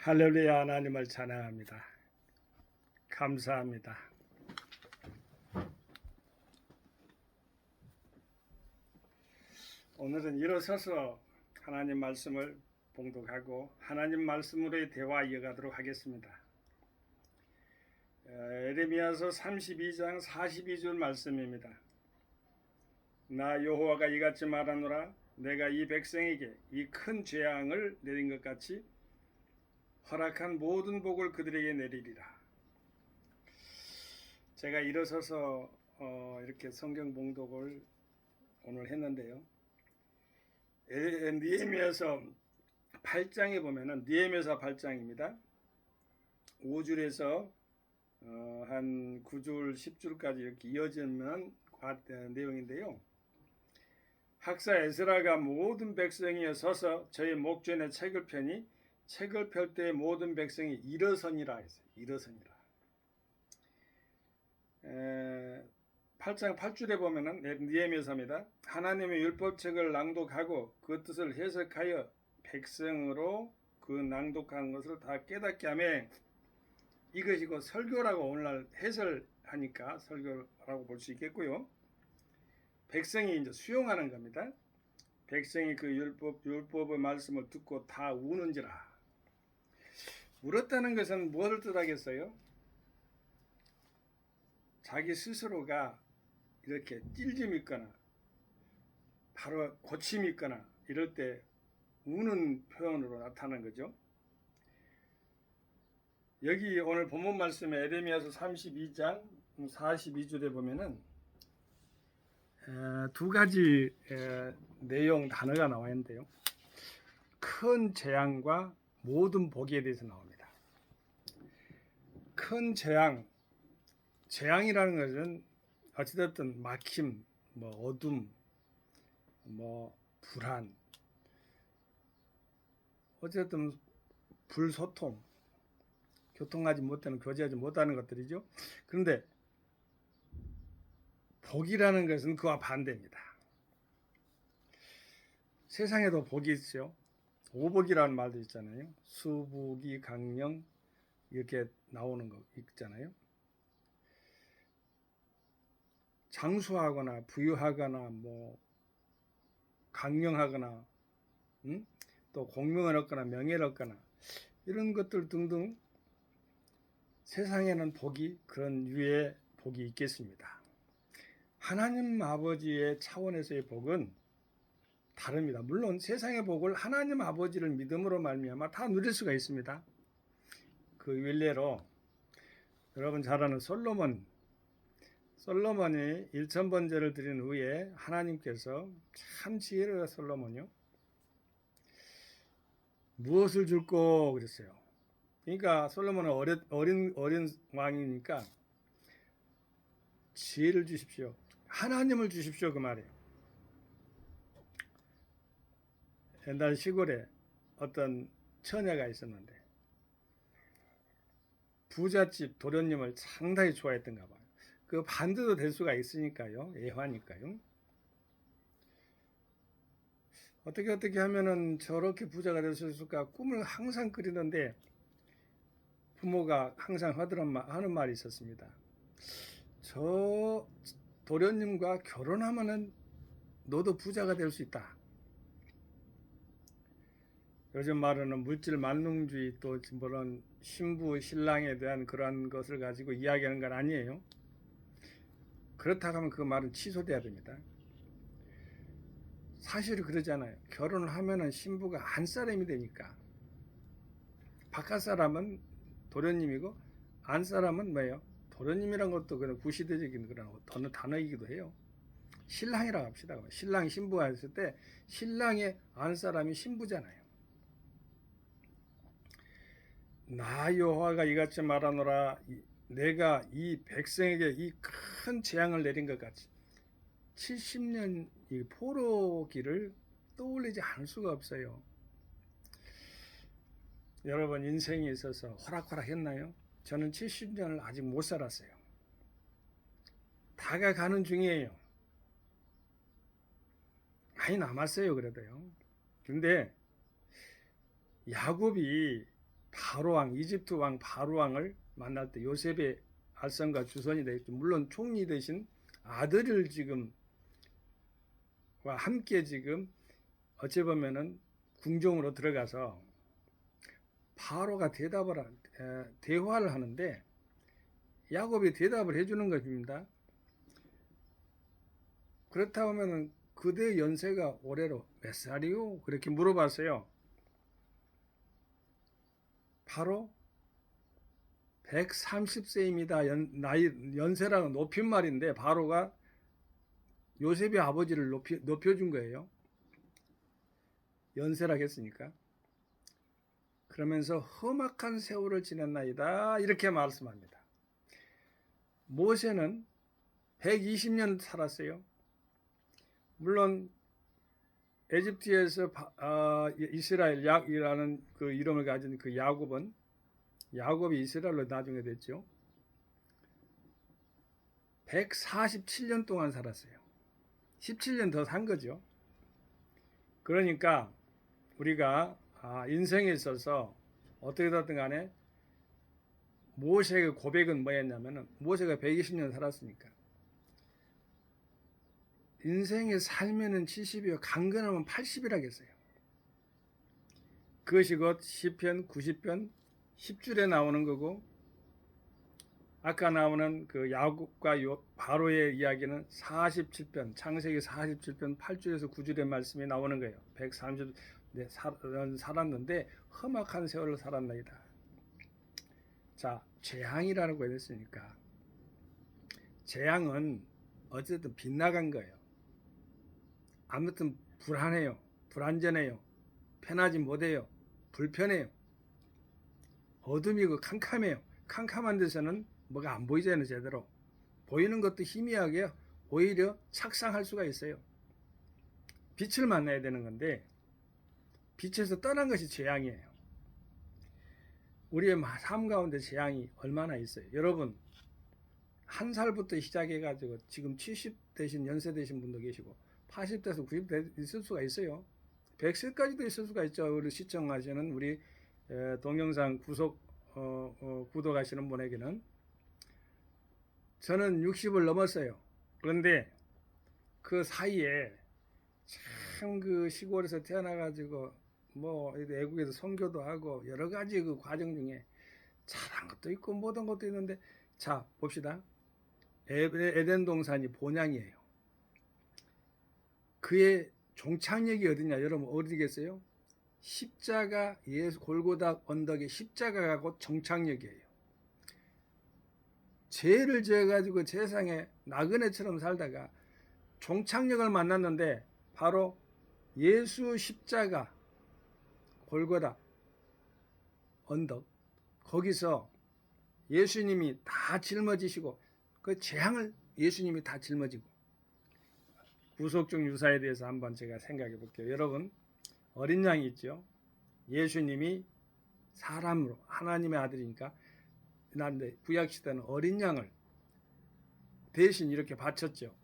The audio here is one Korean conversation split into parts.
할렐루야. 하나님을 찬양합니다. 감사합니다. 오늘은 일어서서 하나님 말씀을 봉독하고 하나님 말씀으로의 대화 이어가도록 하겠습니다. 에레미야서 32장 42절 말씀입니다. 나 여호와가 이같이 말하노라. 내가 이 백성에게 이 큰 재앙을 내린 것 같이 허락한 모든 복을 그들에게 내리리라. 제가 일어서서 이렇게 성경 봉독을 오늘 했는데요. 느헤미야서 8장에 보면은 느헤미야서 8장입니다. 5절에서 한 9절, 10절까지 이렇게 이어지는 내용인데요. 학사 에스라가 모든 백성이 서서 저의 목전에 책을 펴니 책을 펼 때 모든 백성이 일어서니라 했어요. 일어서니라. 8장 8절에 보면은 느헤미야서입니다. 하나님의 율법책을 낭독하고 그 뜻을 해석하여 백성으로 그 낭독한 것을 다 깨닫게 하며 이것이 곧 설교라고 오늘날 해설하니까 설교라고 볼 수 있겠고요. 백성이 이제 수용하는 겁니다. 백성이 그 율법의 말씀을 듣고 다 우는지라. 울었다는 것은 무엇을 뜻하겠어요? 자기 스스로가 이렇게 찔림이 있거나 바로 고침이 있거나 이럴 때 우는 표현으로 나타나는 거죠. 여기 오늘 본문 말씀에 에레미야서 32장 42절에 보면은 두 가지 내용 단어가 나와 있는데요. 큰 재앙과 모든 복에 대해서 나옵니다. 큰 재앙이라는 것은 어찌됐든 막힘, 어둠, 불안, 어쨌든 불소통, 교통하지 못하는, 교제하지 못하는 것들이죠. 그런데 복이라는 것은 그와 반대입니다. 세상에도 복이 있죠. 오복이라는 말도 있잖아요. 수복이 강령 이렇게 나오는 거 있잖아요. 장수하거나 부유하거나 강령하거나 또 공명을 얻거나 명예를 얻거나 이런 것들 등등 세상에는 복이 그런 유의 복이 있겠습니다. 하나님 아버지의 차원에서의 복은 다릅니다. 물론 세상의 복을 하나님 아버지를 믿음으로 말미암아 다 누릴 수가 있습니다. 그 일례로 여러분 잘 아는 솔로몬이 1000번제를 드린 후에 하나님께서 참 지혜로운 솔로몬이요. 무엇을 줄꼬 그랬어요. 그러니까 솔로몬은 어린 왕이니까 지혜를 주십시오. 하나님을 주십시오 그 말이에요. 옛날 시골에 어떤 처녀가 있었는데 부잣집 도련님을 상당히 좋아했던가 봐요. 그 반대도 될 수가 있으니까요. 애화니까요. 어떻게 하면은 저렇게 부자가 될 수 있을까 꿈을 항상 꾸리는데 부모가 항상 하는 말이 있었습니다. 저 도련님과 결혼하면은 너도 부자가 될 수 있다. 요즘 말하는 물질 만능주의 또 그런 신부 신랑에 대한 그러한 것을 가지고 이야기하는 건 아니에요. 그렇다고 하면 그 말은 취소돼야 됩니다. 사실은 그러잖아요. 결혼을 하면은 신부가 안사람이 되니까 바깥 사람은 도련님이고 안 사람은 뭐예요? 도련님이란 것도 그런 구시대적인 그런 단어이기도 해요. 신랑이라고 합시다. 신랑 신부가 했을 때 신랑의 안 사람이 신부잖아요. 나 여호와가 이같이 말하노라. 내가 이 백성에게 이 큰 재앙을 내린 것 같이 70년 이 포로기를 떠올리지 않을 수가 없어요. 여러분 인생에 있어서 호락호락 했나요? 저는 70년을 아직 못 살았어요. 다가가는 중이에요. 많이 남았어요. 그래도요. 근데 야곱이 바로 왕, 이집트 왕 바로 왕을 만날 때 요셉의 알선과 주선이 되겠죠. 물론 총리 대신 아들을 지금 와 함께 지금 어찌 보면은 궁정으로 들어가서 바로가 대화를 하는데 야곱이 대답을 해주는 것입니다. 그렇다 하면은 그대 연세가 올해로 몇 살이요? 그렇게 물어봤어요. 바로 130세입니다. 연세라는 높임말인데 바로가 요셉의 아버지를 높여준 거예요. 연세라고 했으니까. 그러면서 험악한 세월을 지냈나이다 이렇게 말씀합니다. 모세는 120년 살았어요. 물론 에집트에서 이스라엘이라는 그 이름을 가진 그 야곱이 이스라엘로 나중에 됐죠. 147년 동안 살았어요. 17년 더 산 거죠. 그러니까 우리가 인생에 있어서 어떻게 됐든 간에 모세의 고백은 뭐였냐면은 모세가 120년 살았으니까 인생의 삶에는 70이요 강건하면 80이라겠어요. 그것이 곧 시편 90편 10줄에 나오는 거고 아까 나오는 그 야곱과 바로의 이야기는 47편 창세기 47편 8줄에서 9줄의 말씀이 나오는 거예요. 130 살았는데 험악한 세월을 살았나이다. 자, 재앙이라고 했으니까 재앙은 어쨌든 빗나간 거예요. 아무튼 불안해요. 불안전해요. 편하지 못해요. 불편해요. 어둠이고 캄캄해요. 캄캄한 데서는 뭐가 안 보이잖아요. 제대로. 보이는 것도 희미하게 오히려 착상할 수가 있어요. 빛을 만나야 되는 건데 빛에서 떠난 것이 재앙이에요. 우리의 삶 가운데 재앙이 얼마나 있어요. 여러분 한 살부터 시작해가지고 지금 70 되신 연세 되신 분도 계시고 80대에서 90대 있을 수가 있어요. 100세까지도 있을 수가 있죠. 우리 시청하시는 우리 동영상 구독하시는 분에게는 저는 60을 넘었어요. 그런데 그 사이에 참 그 시골에서 태어나가지고 뭐 외국에서 선교도 하고 여러 가지 그 과정 중에 잘한 것도 있고 못한 것도 있는데 자 봅시다. 에덴 동산이 본향이에요. 그의 종착역이 어디냐? 여러분 어디겠어요? 십자가 예수 골고다 언덕의 십자가가 곧 종착역이에요. 죄를 지어가지고 세상에 나그네처럼 살다가 종착역을 만났는데 바로 예수 십자가 골고다 언덕 거기서 예수님이 다 짊어지시고 그 재앙을 예수님이 다 짊어지고 구속적 유사에 대해서 한번 제가 생각해 볼게요. 여러분 어린 양이 있죠. 예수님이 사람으로 하나님의 아들이니까 난데 구약시대는 어린 양을 대신 이렇게 바쳤죠.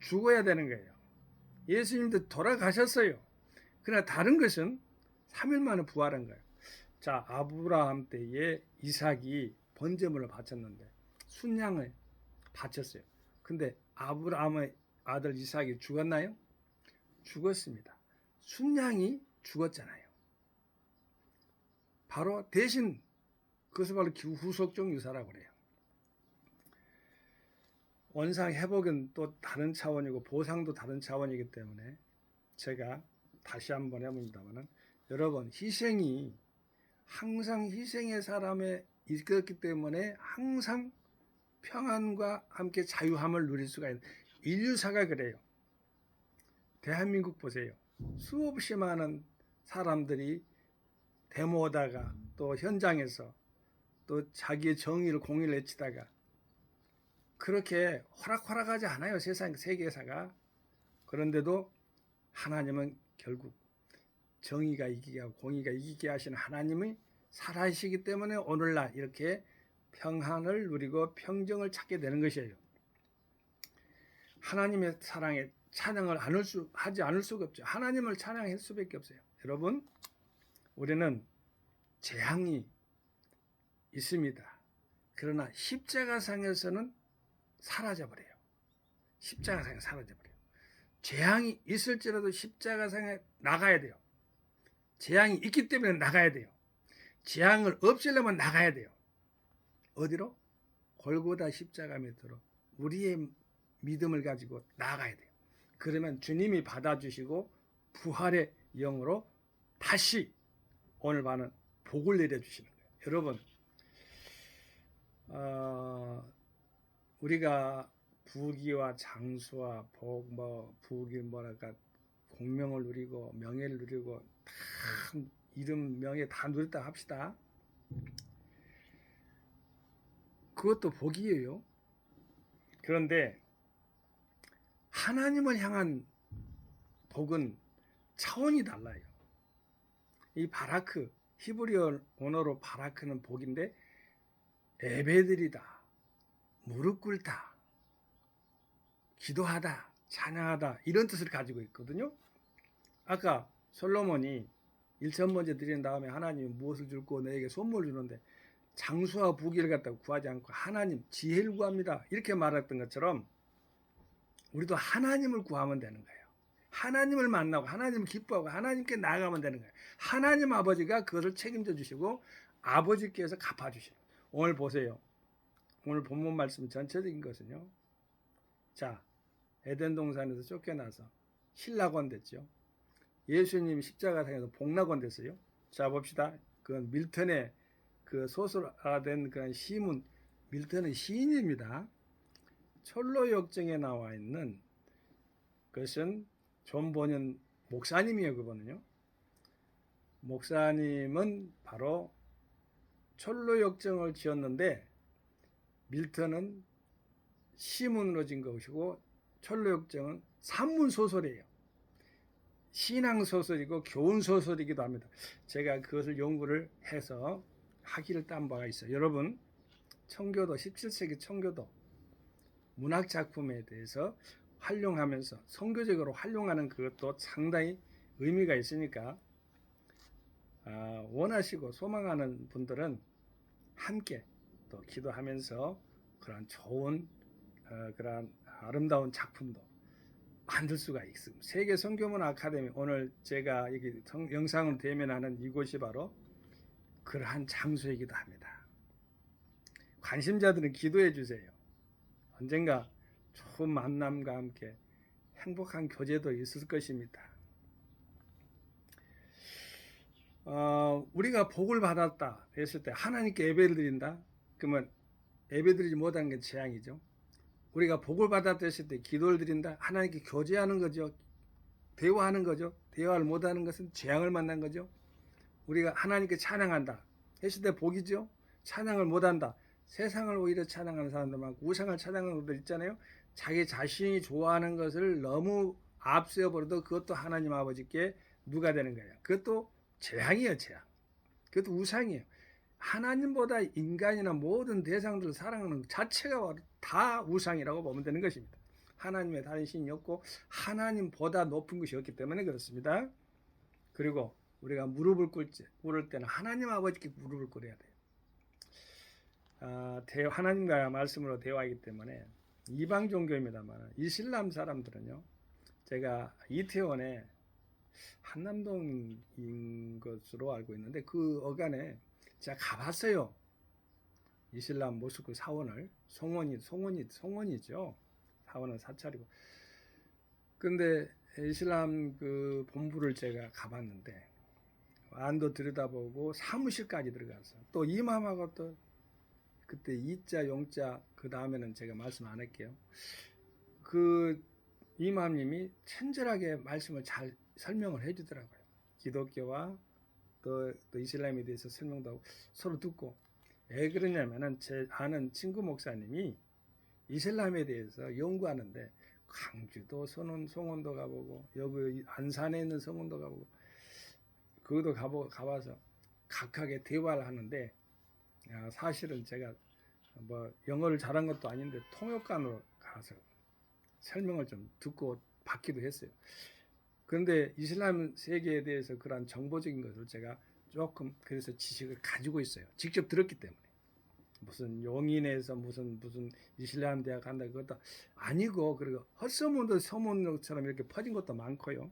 죽어야 되는 거예요. 예수님도 돌아가셨어요. 그러나 다른 것은 3일 만에 부활한 거예요. 자, 아브라함 때에 이삭이 번제물을 바쳤는데 순양을 바쳤어요. 근데 아브라함의 아들 이삭이 죽었나요? 죽었습니다. 순양이 죽었잖아요. 바로 대신 그것을 바로 후속적 유사라고 그래요. 원상 회복은 또 다른 차원이고 보상도 다른 차원이기 때문에 제가 다시 한번 해봅니다만은 여러분 희생이 항상 희생의 사람에 있었기 때문에 항상 평안과 함께 자유함을 누릴 수가 있는 인류사가 그래요. 대한민국 보세요. 수없이 많은 사람들이 데모하다가 또 현장에서 또 자기의 정의를 공의를 외치다가 그렇게 호락호락하지 않아요. 세계사가. 그런데도 하나님은 결국 정의가 이기게 하고 공의가 이기게 하시는 하나님이 살아계시기 때문에 오늘날 이렇게 평안을 누리고 평정을 찾게 되는 것이에요. 하나님의 사랑에 찬양을 하지 않을 수가 없죠. 하나님을 찬양할 수밖에 없어요. 여러분 우리는 재앙이 있습니다. 그러나 십자가상에서는 사라져버려요. 십자가상에 사라져버려요. 재앙이 있을지라도 십자가상에 나가야 돼요. 재앙이 있기 때문에 나가야 돼요. 재앙을 없애려면 나가야 돼요. 어디로? 골고다 십자가 밑으로 우리의 믿음을 가지고 나가야 돼요. 그러면 주님이 받아주시고 부활의 영으로 다시 오늘 밤은 복을 내려주시는 거예요. 여러분, 우리가 부귀와 장수와 복, 부귀 뭐랄까 공명을 누리고 명예를 누리고 다 이름 명예 다 누렸다 합시다. 그것도 복이에요. 그런데 하나님을 향한 복은 차원이 달라요. 이 바라크, 히브리어 언어로 바라크는 복인데 예배드리다, 무릎 꿇다, 기도하다, 찬양하다 이런 뜻을 가지고 있거든요. 아까 솔로몬이 1,000번째 드린 다음에 하나님이 무엇을 줄고 너에게 선물 주는데 장수와 부귀를 갖다가 구하지 않고 하나님 지혜를 구합니다. 이렇게 말했던 것처럼 우리도 하나님을 구하면 되는 거예요. 하나님을 만나고 하나님을 기뻐하고 하나님께 나아가면 되는 거예요. 하나님 아버지가 그것을 책임져 주시고 아버지께서 갚아주시는 거예요. 오늘 보세요. 오늘 본문 말씀 전체적인 것은요. 자, 에덴 동산에서 쫓겨나서 신라곤 됐죠. 예수님 십자가상에서 복락원 됐어요. 자, 봅시다. 그건 밀턴의 그 소설화된 그런 시문, 밀턴은 시인입니다. 철로역정에 나와 있는 것은 존 버년 목사님이에요. 그분은요. 목사님은 바로 철로역정을 지었는데 밀턴은 시문으로 진 것이고 철로역정은 산문소설이에요. 신앙소설이고 교훈소설이기도 합니다. 제가 그것을 연구를 해서 학위를 딴 바가 있어요. 여러분, 청교도 17세기 청교도 문학작품에 대해서 활용하면서 선교적으로 활용하는 그것도 상당히 의미가 있으니까 원하시고 소망하는 분들은 함께 또 기도하면서 그런 좋은 그런 아름다운 작품도 만들 수가 있습니다. 세계 선교문화 아카데미, 오늘 제가 여기 영상을 대면하는 이곳이 바로 그러한 장소이기도 합니다. 관심자들은 기도해 주세요. 언젠가 좋은 만남과 함께 행복한 교제도 있을 것입니다. 우리가 복을 받았다 했을 때 하나님께 예배를 드린다? 그러면 예배드리지 못하는 게 재앙이죠. 우리가 복을 받았다 했을 때 기도를 드린다? 하나님께 교제하는 거죠. 대화하는 거죠. 대화를 못하는 것은 재앙을 만난 거죠. 우리가 하나님께 찬양한다 했을 때 복이죠. 찬양을 못한다. 세상을 오히려 찬양하는 사람들 많고 우상을 찬양하는 분들 있잖아요. 자기 자신이 좋아하는 것을 너무 앞세워버려도 그것도 하나님 아버지께 누가 되는 거예요. 그것도 재앙이에요. 재앙. 그것도 우상이에요. 하나님보다 인간이나 모든 대상들을 사랑하는 자체가 다 우상이라고 보면 되는 것입니다. 하나님의 다른 신이 없고 하나님보다 높은 것이 없기 때문에 그렇습니다. 그리고 우리가 무릎을 꿇을 때는 하나님 아버지께 무릎을 꿇어야 돼요. 하나님과 말씀으로 대화하기 때문에 이방 종교입니다만 이슬람 사람들은요. 제가 이태원에 한남동인 것으로 알고 있는데 그 어간에 제가 가봤어요. 이슬람 모스크 사원을 송원이죠. 사원은 사찰이고. 근데 이슬람 그 본부를 제가 가봤는데 안도 들여다보고 사무실까지 들어가서 또 이맘하고 또 그때 이자 용자 그 다음에는 제가 말씀 안 할게요. 그 이맘님이 친절하게 말씀을 잘 설명을 해주더라고요. 기독교와 또 이슬람에 대해서 설명도 하고 서로 듣고. 왜 그러냐면은 제 아는 친구 목사님이 이슬람에 대해서 연구하는데 광주도 송원도 가보고 여기 안산에 있는 성원도 가보고 그것도 가봐서 각하게 대화를 하는데 사실은 제가 뭐 영어를 잘한 것도 아닌데 통역관으로 가서 설명을 좀 듣고 받기도 했어요. 그런데 이슬람 세계에 대해서 그런 정보적인 것을 제가 조금 그래서 지식을 가지고 있어요. 직접 들었기 때문에. 무슨 용인에서 무슨 이슬람 대학 간다 그것도 아니고, 그리고 헛소문도 소문처럼 이렇게 퍼진 것도 많고요.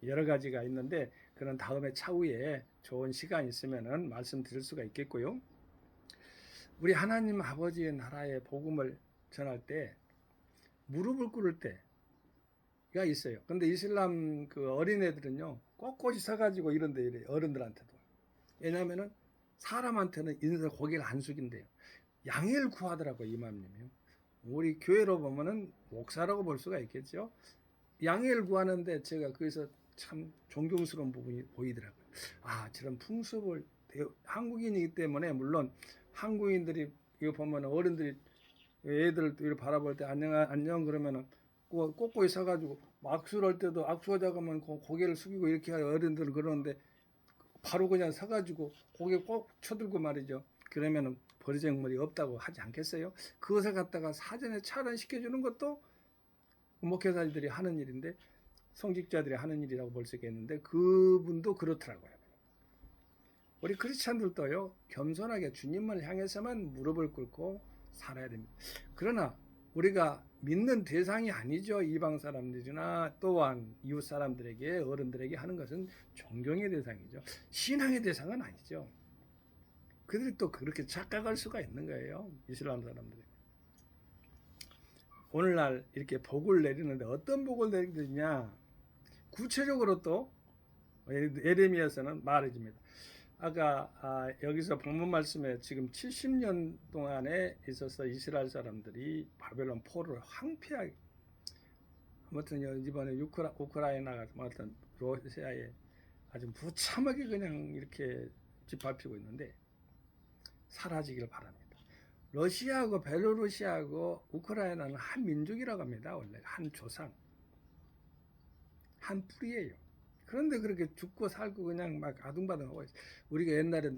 여러 가지가 있는데 그런 다음에 차후에 좋은 시간 있으면은 말씀드릴 수가 있겠고요. 우리 하나님 아버지의 나라의 복음을 전할 때 무릎을 꿇을 때가 있어요. 근데 이슬람 그 어린애들은요 꼿꼿이 서가지고 이런데 이래, 어른들한테도. 왜냐하면은 사람한테는 인사 고개를 안 숙인대요. 양해를 구하더라고요, 이맘님이요. 우리 교회로 보면은 목사라고 볼 수가 있겠죠. 양해를 구하는데 제가 거기서 참 존경스러운 부분이 보이더라고요. 아, 저런 풍습을 한국인이기 때문에, 물론 한국인들이 이거 보면 어른들이 애들 이렇게 바라볼 때 안녕 그러면은 꼿꼿이 서가지고 악수를 할 때도 악수하자고 하면 고개를 숙이고 이렇게 어른들은 그러는데 바로 그냥 서가지고 고개 꼭 쳐들고 말이죠. 그러면은 버리장머리 없다고 하지 않겠어요? 그것을 갖다가 사전에 차단시켜주는 것도 목회자들이 하는 일인데, 성직자들이 하는 일이라고 볼 수 있겠는데, 그분도 그렇더라고요. 우리 크리스찬들도요 겸손하게 주님을 향해서만 무릎을 꿇고 살아야 됩니다. 그러나 우리가 믿는 대상이 아니죠. 이방 사람들이나 또한 이웃 사람들에게, 어른들에게 하는 것은 존경의 대상이죠. 신앙의 대상은 아니죠. 그들이 또 그렇게 착각할 수가 있는 거예요, 이슬람 사람들이. 오늘날 이렇게 복을 내리는데 어떤 복을 내리느냐, 구체적으로 또 예레미야서는 말해줍니다. 아까 여기서 본문 말씀에 지금 70년 동안에 있어서 이스라엘 사람들이 바벨론 포로를 황폐하게, 아무튼 이번에 우크라이나가 어떤 러시아에 아주 무참하게 그냥 이렇게 짓밟히고 있는데 사라지길 바랍니다. 러시아하고 벨로루시아하고 우크라이나는 한 민족이라고 합니다. 원래 한 조상, 한 뿌리예요. 그런데 그렇게 죽고 살고 그냥 막 아둥바둥하고 있어요. 우리가 옛날에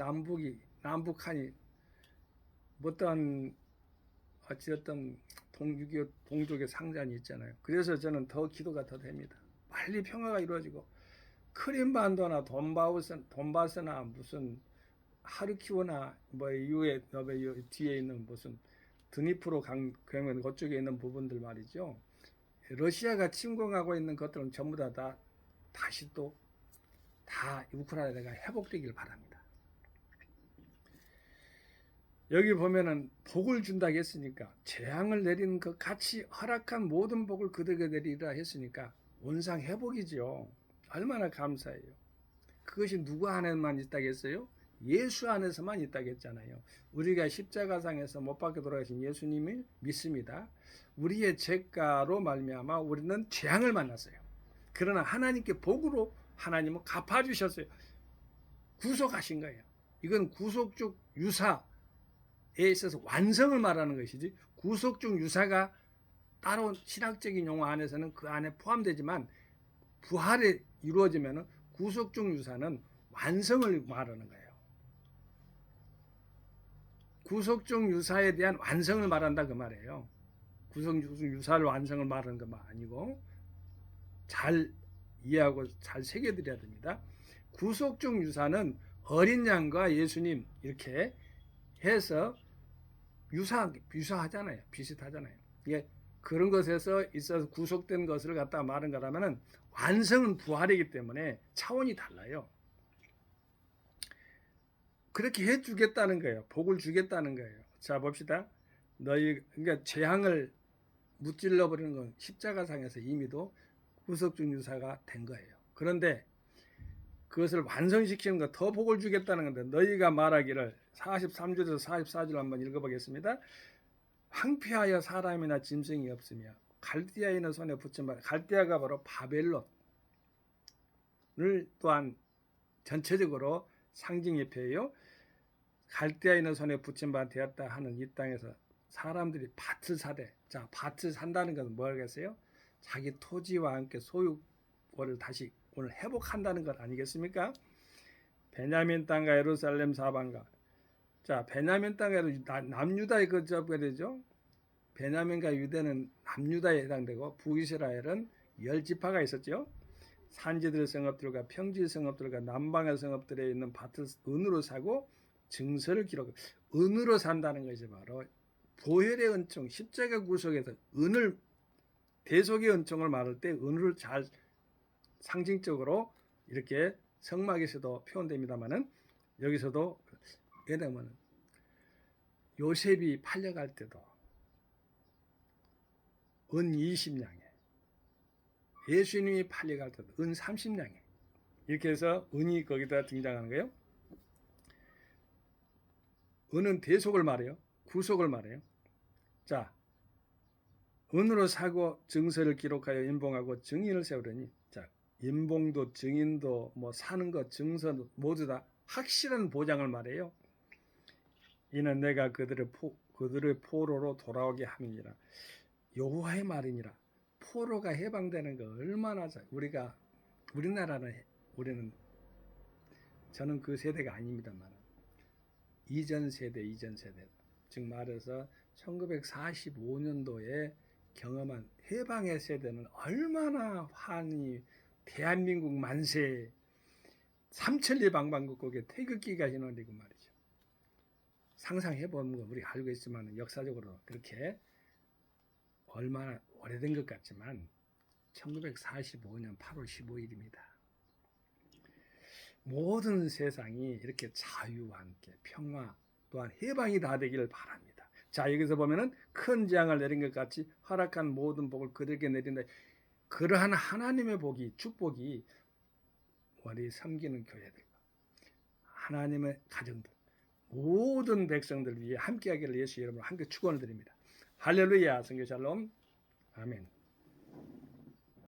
남북한이 어떤 어찌됐든 6.25 동족의 상잔이 있잖아요. 그래서 저는 더 기도가 더 됩니다. 빨리 평화가 이루어지고 크림반도나 돈바스나 무슨 하르키우나 뭐 이후에 뒤에 있는 무슨 드니프로 강변 그쪽에 있는 부분들 말이죠. 러시아가 침공하고 있는 것들은 전부 다 다시 또 다 우크라이나가 회복되길 바랍니다. 여기 보면은 복을 준다고 했으니까, 재앙을 내리는 그 같이 허락한 모든 복을 그들에게 내리라 했으니까 원상 회복이죠. 얼마나 감사해요. 그것이 누구 안에만 있다겠어요? 예수 안에서만 있다겠잖아요. 우리가 십자가상에서 못 박혀 돌아가신 예수님을 믿습니다. 우리의 죄가로 말미암아 우리는 재앙을 만났어요. 그러나 하나님께 복으로 하나님은 갚아주셨어요. 구속하신 거예요. 이건 구속적 유사에 있어서 완성을 말하는 것이지, 구속적 유사가 따로 신학적인 용어 안에서는 그 안에 포함되지만, 부활이 이루어지면 구속적 유사는 완성을 말하는 거예요. 구속적 유사에 대한 완성을 말한다 그 말이에요. 구속적 유사를 완성을 말하는 거 아니고, 잘 이해하고 잘 새겨드려야 됩니다. 구속적 유사는 어린 양과 예수님 이렇게 해서 유사하잖아요. 비슷하잖아요. 이게 그런 것에서 있어서 구속된 것을 갖다 말한 거라면은, 완성은 부활이기 때문에 차원이 달라요. 그렇게 해주겠다는 거예요. 복을 주겠다는 거예요. 자, 봅시다. 그러니까 재앙을 무찔러 버리는 건 십자가상에서 이미도 구속적 유사가 된 거예요. 그런데 그것을 완성시키는 것, 더 복을 주겠다는 건데, 너희가 말하기를, 43절에서 44절 한번 읽어보겠습니다. 황폐하여 사람이나 짐승이 없으며 갈대아인의 손에 붙인 바, 갈대아가 바로 바벨론을 또한 전체적으로 상징예표예요. 갈대아인의 손에 붙인 바 되었다 하는 이 땅에서 사람들이 밭을 사되, 자, 밭을 산다는 것은 뭐겠어요? 자기 토지와 함께 소유권을 다시 오늘 회복한다는 것 아니겠습니까? 베냐민 땅과 예루살렘 사방과, 자, 베냐민 땅에도 남유다의 거주가 되죠. 베냐민과 유대는 남유다에 해당되고 북이스라엘은 10지파가 있었죠. 산지들 성읍들과 평지 성읍들과 남방의 성읍들에 있는 밭을 은으로 사고 증서를 기록. 은으로 산다는 것이 바로 보혈의 은총, 십자가 구속에서 은을 대속의 은총을 말할 때 은을 잘 상징적으로 이렇게 성막에서도 표현됩니다만은 여기서도 왜냐면 요셉이 팔려갈 때도 은 20냥에 예수님이 팔려갈 때도 은 30냥에 이렇게 해서 은이 거기다 등장하는 거예요. 은은 대속을 말해요. 구속을 말해요. 자, 은으로 사고 증서를 기록하여 임봉하고 증인을 세우려니, 자, 임봉도 증인도 뭐 사는 것 증서도 모두 다 확실한 보장을 말해요. 이는 내가 그들의 포로로 돌아오게 함이니라. 여호와의 말이니라. 포로가 해방되는 거 얼마나 우리는 저는 그 세대가 아닙니다만 이전 세대 즉 말해서 1945년도에 경험한 해방의 세대는 얼마나 환히 대한민국 만세 삼천리 방방곡곡에 태극기가 휘날리고 말이죠. 상상해보면 우리가 알고 있지만 역사적으로 그렇게 얼마나 오래된 것 같지만 1945년 8월 15일입니다. 모든 세상이 이렇게 자유와 함께 평화 또한 해방이 다 되기를 바랍니다. 자, 여기서 보면은 큰 재앙을 내린 것 같이 허락한 모든 복을 그들에게 내린다. 그러한 하나님의 복이 축복이 우리 섬기는 교회들과 하나님의 가정들 모든 백성들 위해 함께하기를 예수 이름으로 함께 축원을 드립니다. 할렐루야. 성교 샬롬. 아멘.